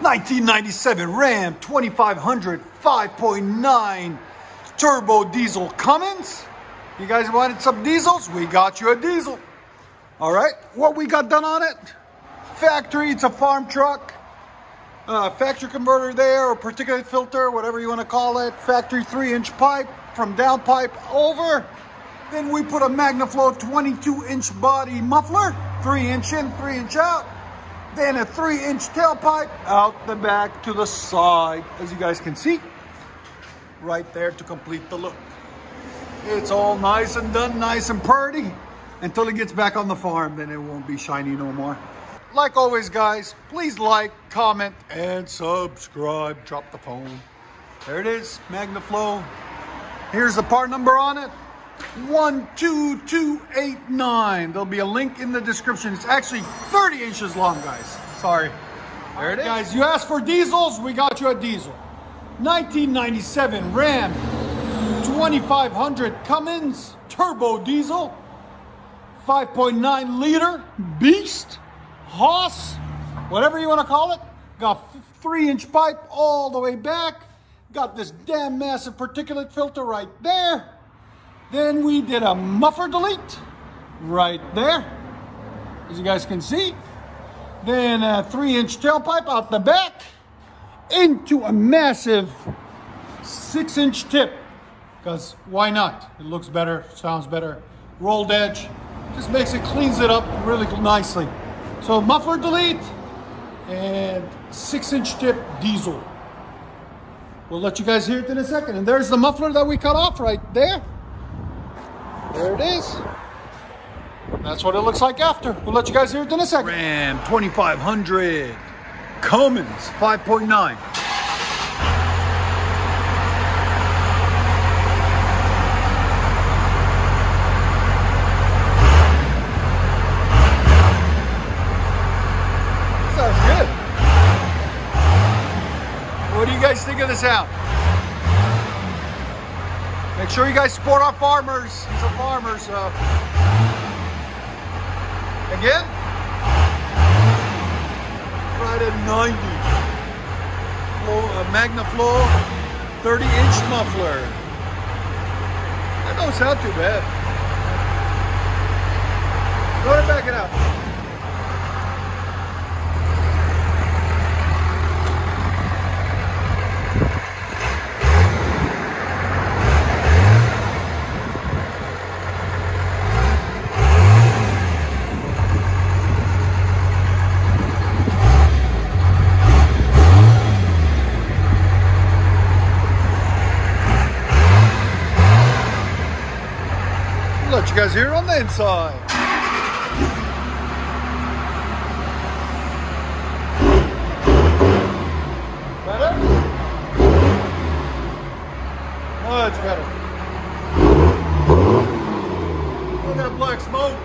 1997 Ram 2500 5.9 turbo diesel Cummins. You guys wanted some diesels? We got you a diesel. All right, what we got done on it? Factory, it's a farm truck. Factory converter there, or particulate filter, whatever you want to call it. Factory 3-inch pipe from downpipe over. Then we put a MAGNAFLOW 22-inch body muffler, 3-inch in, 3-inch out. Then a 3-inch tailpipe out the back to the side, as you guys can see, right there to complete the look. It's all nice and done, nice and pretty, until it gets back on the farm, then it won't be shiny no more. Like always, guys, please like, comment, and subscribe. Drop the phone. There it is, MAGNAFLOW. Here's the part number on it. 12289. There'll be a link in the description. It's actually 30 inches long, guys. Sorry. There it is. Guys, you asked for diesels, we got you a diesel. 1997 Ram 2500 Cummins turbo diesel. 5.9 liter beast, Hoss, whatever you want to call it. Got 3-inch pipe all the way back. Got this damn massive particulate filter right there. Then we did a muffler delete right there, as you guys can see. Then a 3-inch tailpipe out the back into a massive 6-inch tip, because why not? It looks better, sounds better. Rolled edge, just makes it, cleans it up really nicely. So muffler delete and 6-inch tip diesel. We'll let you guys hear it in a second. And there's the muffler that we cut off right there. There it is. That's what it looks like after. We'll let you guys hear it in a second. Ram 2500 Cummins 5.9. Sounds good. What do you guys think of the sound? Make sure you guys support our farmers. These are farmers. Again, right at 90. MAGNAFLOW 30-inch muffler. That don't sound too bad. Go ahead and back it up. Let you guys hear it on the inside. Better? Much better. Look at that black smoke.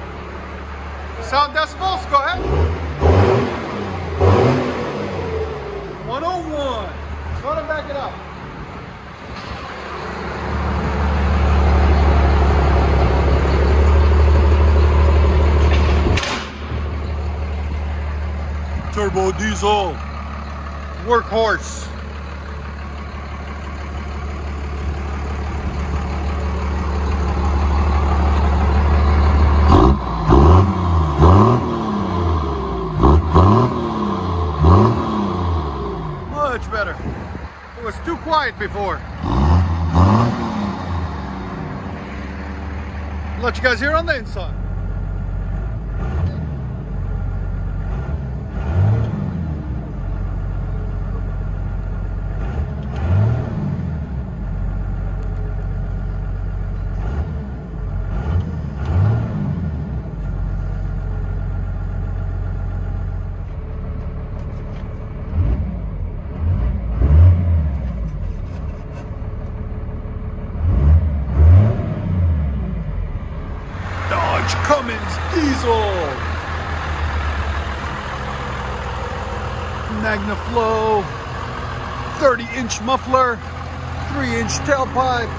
Sound decibels, go ahead. 101. Go ahead and back it up. Turbo diesel, workhorse. Much better. It was too quiet before. Let you guys hear on the inside. Cummins diesel. MAGNAFLOW 30-inch muffler, 3-inch tailpipe.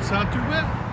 It's not too bad.